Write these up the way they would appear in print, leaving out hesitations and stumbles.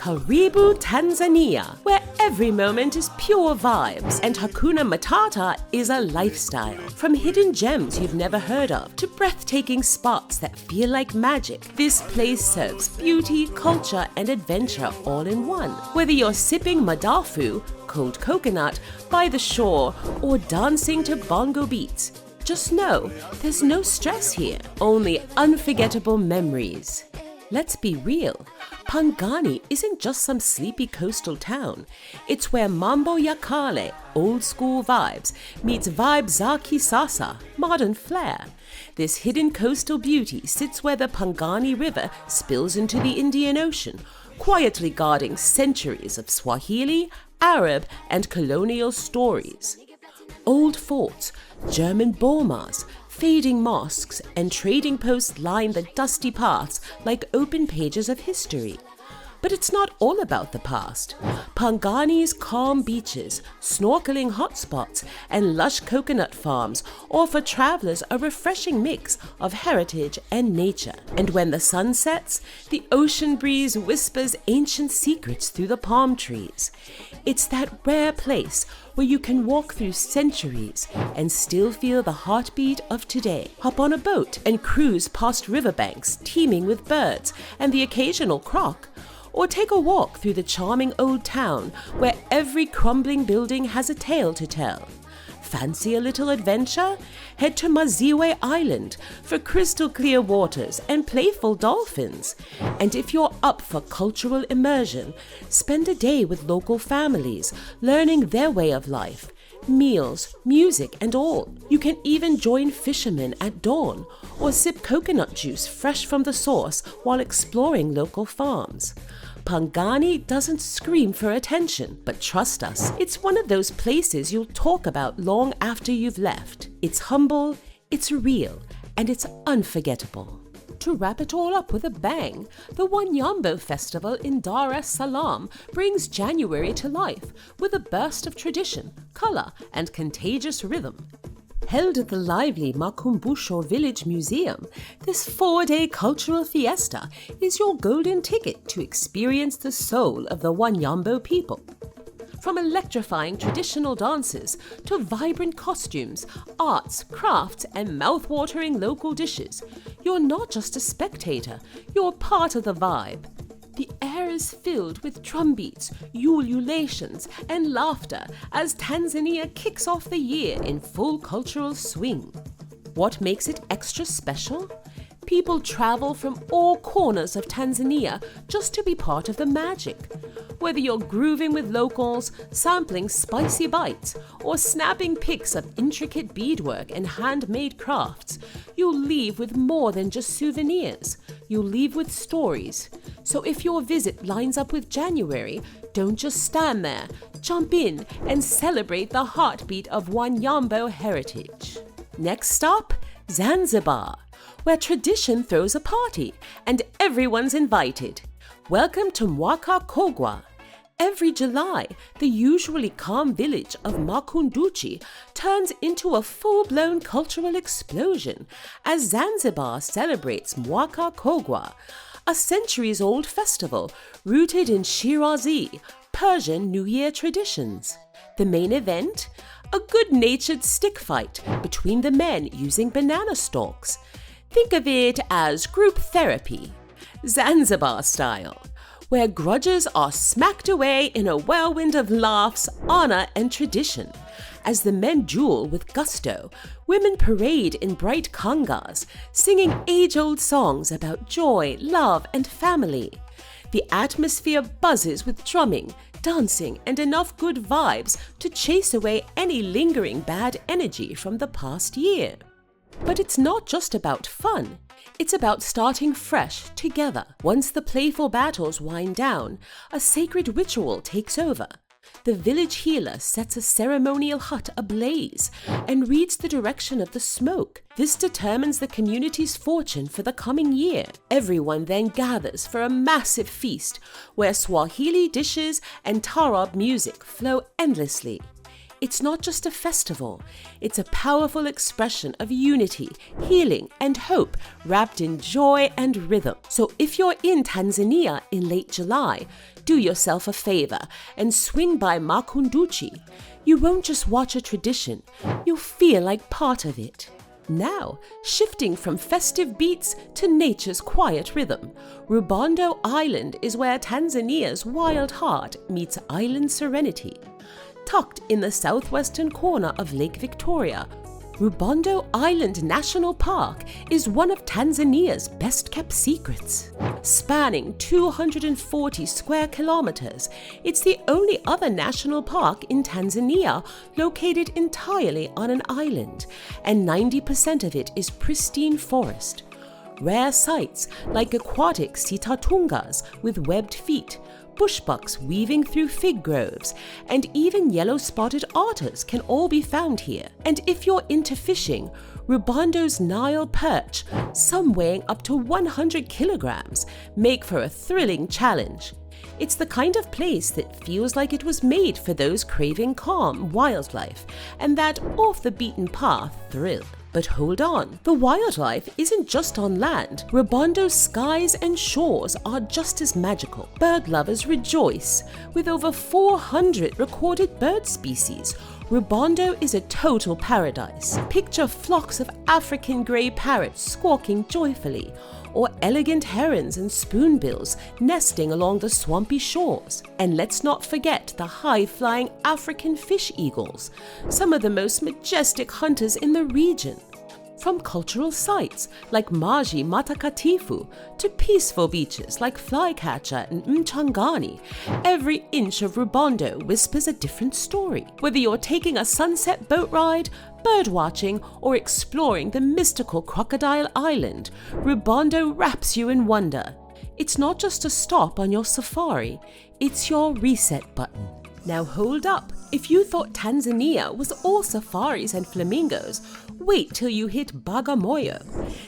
Karibu Tanzania, where every moment is pure vibes and hakuna matata is a lifestyle. From hidden gems you've never heard of to breathtaking spots that feel like magic, this place serves beauty, culture, and adventure all in one. Whether you're sipping madafu, cold coconut, by the shore, or dancing to bongo beats, just know there's no stress here, only unforgettable memories. Let's be real, Pangani isn't just some sleepy coastal town. It's where mambo ya kale, old school vibes, meets vibe za kisasa, modern flair. This hidden coastal beauty sits where the Pangani River spills into the Indian Ocean, quietly guarding centuries of Swahili, Arab, and colonial stories. Old forts, German bomas, fading mosques, and trading posts line the dusty paths like open pages of history. But it's not all about the past. Pangani's calm beaches, snorkeling hotspots, and lush coconut farms offer travelers a refreshing mix of heritage and nature. And when the sun sets, the ocean breeze whispers ancient secrets through the palm trees. It's that rare place where you can walk through centuries and still feel the heartbeat of today. Hop on a boat and cruise past riverbanks teeming with birds and the occasional croc. Or take a walk through the charming old town where every crumbling building has a tale to tell. Fancy a little adventure? Head to Maziwe Island for crystal clear waters and playful dolphins. And if you're up for cultural immersion, spend a day with local families, learning their way of life. Meals, music, and all. You can even join fishermen at dawn or sip coconut juice fresh from the source while exploring local farms. Pangani doesn't scream for attention, but trust us, it's one of those places you'll talk about long after you've left. It's humble, it's real, and it's unforgettable. To wrap it all up with a bang, the Wanyambo festival in Dar es Salaam brings January to life with a burst of tradition, color, and contagious rhythm. Held at the lively Makunduchi Village Museum, this 4-day cultural fiesta is your golden ticket to experience the soul of the Wanyambo people. From electrifying traditional dances to vibrant costumes, arts, crafts, and mouth-watering local dishes, you're not just a spectator, you're part of the vibe. The air is filled with drumbeats, ululations, and laughter as Tanzania kicks off the year in full cultural swing. What makes it extra special? People travel from all corners of Tanzania just to be part of the magic. Whether you're grooving with locals, sampling spicy bites, or snapping pics of intricate beadwork and handmade crafts, you'll leave with more than just souvenirs. You'll leave with stories. So if your visit lines up with January, don't just stand there. Jump in and celebrate the heartbeat of Wanyambo heritage. Next stop, Zanzibar, where tradition throws a party and everyone's invited. Welcome to Mwaka, Kogwa. Every July, the usually calm village of Makunduchi turns into a full-blown cultural explosion as Zanzibar celebrates Mwaka Kogwa, a centuries-old festival rooted in Shirazi, Persian New Year traditions. The main event? A good-natured stick fight between the men using banana stalks. Think of it as group therapy, Zanzibar style, where grudges are smacked away in a whirlwind of laughs, honor, and tradition. As the men duel with gusto, women parade in bright kangas, singing age-old songs about joy, love, and family. The atmosphere buzzes with drumming, dancing, and enough good vibes to chase away any lingering bad energy from the past year. But it's not just about fun. It's about starting fresh together. Once the playful battles wind down, a sacred ritual takes over. The village healer sets a ceremonial hut ablaze and reads the direction of the smoke. This determines the community's fortune for the coming year. Everyone then gathers for a massive feast where Swahili dishes and taarab music flow endlessly. It's not just a festival, it's a powerful expression of unity, healing, and hope wrapped in joy and rhythm. So if you're in Tanzania in late July, do yourself a favor and swing by Makunduchi. You won't just watch a tradition, you'll feel like part of it. Now, shifting from festive beats to nature's quiet rhythm, Rubondo Island is where Tanzania's wild heart meets island serenity. Tucked in the southwestern corner of Lake Victoria, Rubondo Island National Park is one of Tanzania's best-kept secrets. Spanning 240 square kilometers, it's the only other national park in Tanzania located entirely on an island, and 90% of it is pristine forest. Rare sights like aquatic sitatungas with webbed feet, bushbucks weaving through fig groves, and even yellow-spotted otters can all be found here. And if you're into fishing, Rubondo's Nile perch, some weighing up to 100 kilograms, make for a thrilling challenge. It's the kind of place that feels like it was made for those craving calm wildlife and that off-the-beaten-path thrill. But hold on, the wildlife isn't just on land. Rubondo's skies and shores are just as magical. Bird lovers rejoice. With over 400 recorded bird species, Rubondo is a total paradise. Picture flocks of African grey parrots squawking joyfully, or elegant herons and spoonbills nesting along the swampy shores. And let's not forget the high-flying African fish eagles, some of the most majestic hunters in the region. From cultural sites like Maji Matakatifu to peaceful beaches like Flycatcher and Mchangani, every inch of Rubondo whispers a different story. Whether you're taking a sunset boat ride, bird watching, or exploring the mystical Crocodile Island, Rubondo wraps you in wonder. It's not just a stop on your safari, it's your reset button. Now hold up, if you thought Tanzania was all safaris and flamingos, wait till you hit Bagamoyo.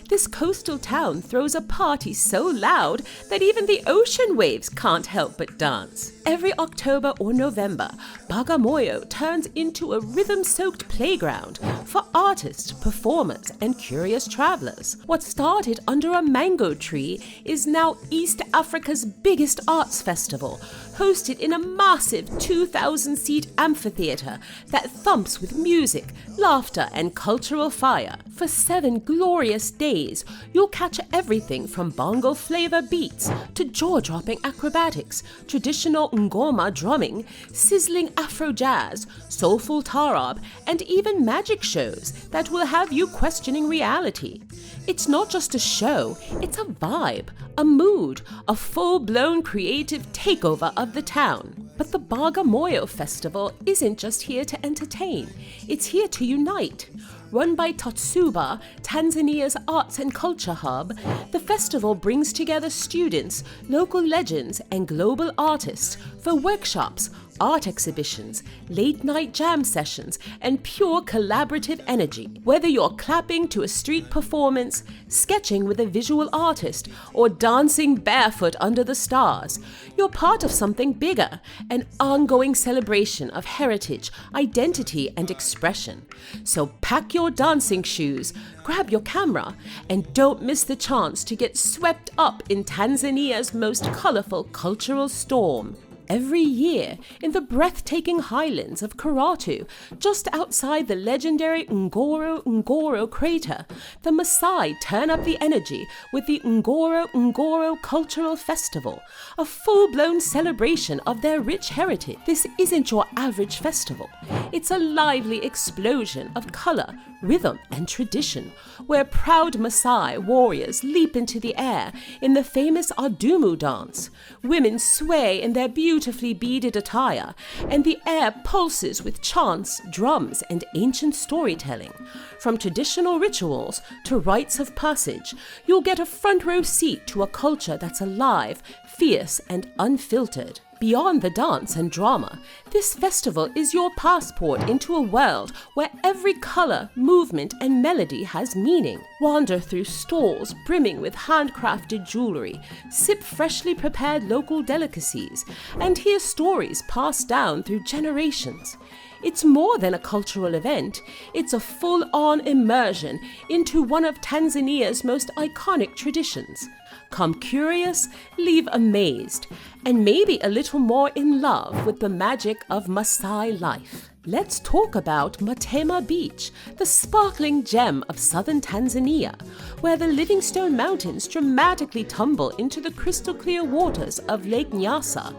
This coastal town throws a party so loud that even the ocean waves can't help but dance. Every October or November, Bagamoyo turns into a rhythm-soaked playground for artists, performers, and curious travelers. What started under a mango tree is now East Africa's biggest arts festival, hosted in a massive 2,000-seat amphitheater that thumps with music, laughter, and cultural fire. For 7 glorious days, you'll catch everything from bongo flavor beats to jaw-dropping acrobatics, traditional ngoma drumming, sizzling Afro jazz, soulful taarab, and even magic shows that will have you questioning reality. It's not just a show, it's a vibe, a mood, a full-blown creative takeover of the town. But the Bagamoyo Festival isn't just here to entertain, it's here to unite. Run by Totsuba, Tanzania's arts and culture hub, the festival brings together students, local legends, and global artists for workshops, art exhibitions, late-night jam sessions, and pure collaborative energy. Whether you're clapping to a street performance, sketching with a visual artist, or dancing barefoot under the stars, you're part of something bigger, an ongoing celebration of heritage, identity, and expression. So pack your dancing shoes, grab your camera, and don't miss the chance to get swept up in Tanzania's most colorful cultural storm. Every year, in the breathtaking highlands of Karatu, just outside the legendary Ngorongoro crater, the Maasai turn up the energy with the Ngorongoro Cultural Festival, a full-blown celebration of their rich heritage. This isn't your average festival. It's a lively explosion of color, rhythm, and tradition, where proud Maasai warriors leap into the air in the famous Adumu dance. Women sway in their beautifully beaded attire, and the air pulses with chants, drums, and ancient storytelling. From traditional rituals to rites of passage, you'll get a front row seat to a culture that's alive, fierce and unfiltered. Beyond the dance and drama, this festival is your passport into a world where every color, movement, and melody has meaning. Wander through stalls brimming with handcrafted jewelry, sip freshly prepared local delicacies, and hear stories passed down through generations. It's more than a cultural event, it's a full-on immersion into one of Tanzania's most iconic traditions. Come curious, leave amazed, and maybe a little more in love with the magic of Maasai life. Let's talk about Metama Beach, the sparkling gem of southern Tanzania, where the Livingstone Mountains dramatically tumble into the crystal-clear waters of Lake Nyasa.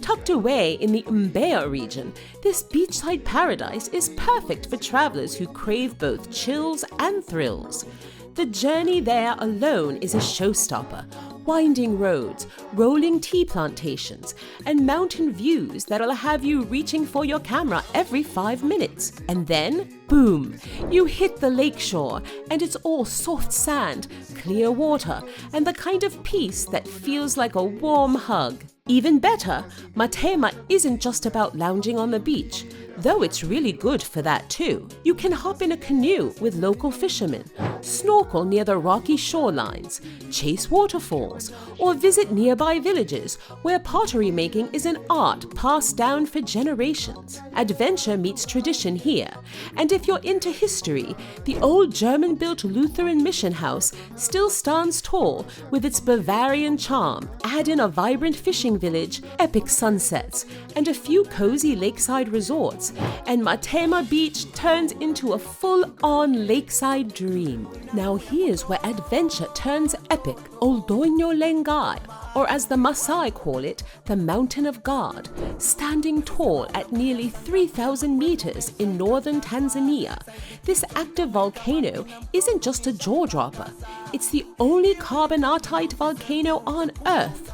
Tucked away in the Mbeya region, this beachside paradise is perfect for travelers who crave both chills and thrills. The journey there alone is a showstopper. Winding roads, rolling tea plantations, and mountain views that'll have you reaching for your camera every 5 minutes. And then, boom, you hit the lakeshore, and it's all soft sand, clear water, and the kind of peace that feels like a warm hug. Even better, Metama isn't just about lounging on the beach, though it's really good for that too. You can hop in a canoe with local fishermen, snorkel near the rocky shorelines, chase waterfalls, or visit nearby villages where pottery making is an art passed down for generations. Adventure meets tradition here, and if you're into history, the old German-built Lutheran mission house still stands tall with its Bavarian charm. Add in a vibrant fishing village, epic sunsets, and a few cozy lakeside resorts, and Metama Beach turns into a full-on lakeside dream. Now here's where adventure turns epic. Doinyo Lengai, or as the Maasai call it, the Mountain of God, standing tall at nearly 3,000 meters in northern Tanzania. This active volcano isn't just a jaw-dropper, it's the only carbonatite volcano on Earth.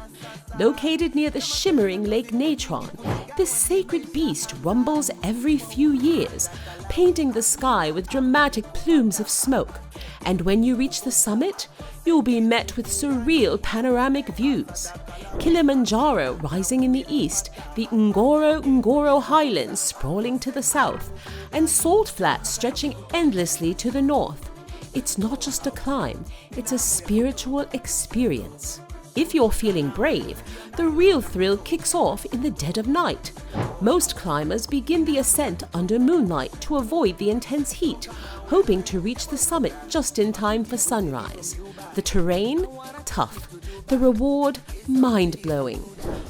Located near the shimmering Lake Natron, this sacred beast rumbles every few years, painting the sky with dramatic plumes of smoke. And when you reach the summit, you'll be met with surreal panoramic views. Kilimanjaro rising in the east, the Ngorongoro highlands sprawling to the south, and salt flats stretching endlessly to the north. It's not just a climb, it's a spiritual experience. If you're feeling brave, the real thrill kicks off in the dead of night. Most climbers begin the ascent under moonlight to avoid the intense heat, hoping to reach the summit just in time for sunrise. The terrain? Tough. The reward? Mind-blowing.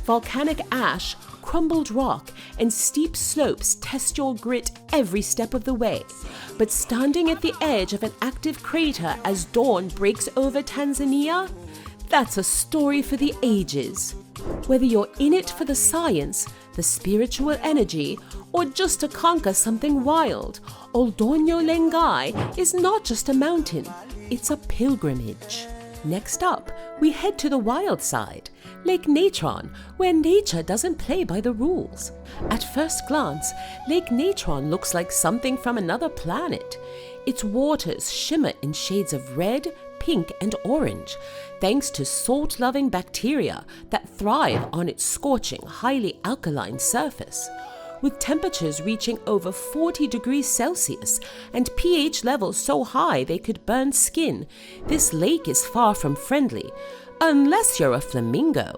Volcanic ash, crumbled rock, and steep slopes test your grit every step of the way. But standing at the edge of an active crater as dawn breaks over Tanzania? That's a story for the ages. Whether you're in it for the science, the spiritual energy, or just to conquer something wild, Doinyo Lengai is not just a mountain, it's a pilgrimage. Next up, we head to the wild side, Lake Natron, where nature doesn't play by the rules. At first glance, Lake Natron looks like something from another planet. Its waters shimmer in shades of red, pink, and orange, thanks to salt-loving bacteria that thrive on its scorching, highly alkaline surface. With temperatures reaching over 40 degrees Celsius and pH levels so high they could burn skin, this lake is far from friendly, unless you're a flamingo.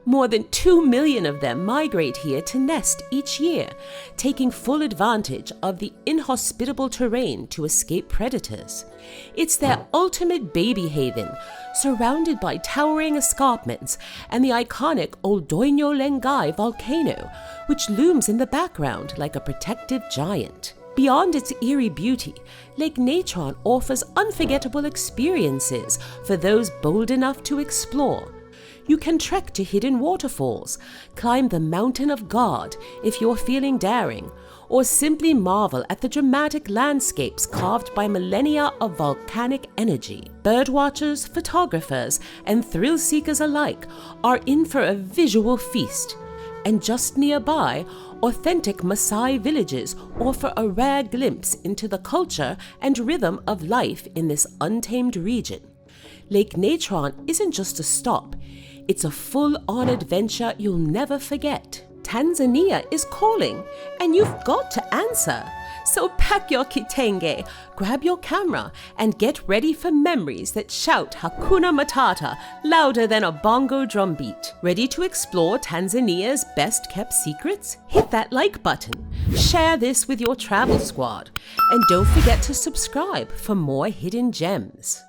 More than 2 million of them migrate here to nest each year, taking full advantage of the inhospitable terrain to escape predators. It's their ultimate baby haven, surrounded by towering escarpments and the iconic Doinyo Lengai volcano, which looms in the background like a protective giant. Beyond its eerie beauty, Lake Natron offers unforgettable experiences for those bold enough to explore. You can trek to hidden waterfalls, climb the Mountain of God if you're feeling daring, or simply marvel at the dramatic landscapes carved by millennia of volcanic energy. Birdwatchers, photographers, and thrill-seekers alike are in for a visual feast. And just nearby, authentic Maasai villages offer a rare glimpse into the culture and rhythm of life in this untamed region. Lake Natron isn't just a stop. It's a full-on adventure you'll never forget. Tanzania is calling, and you've got to answer. So pack your kitenge, grab your camera, and get ready for memories that shout Hakuna Matata louder than a bongo drumbeat. Ready to explore Tanzania's best-kept secrets? Hit that like button, share this with your travel squad, and don't forget to subscribe for more hidden gems.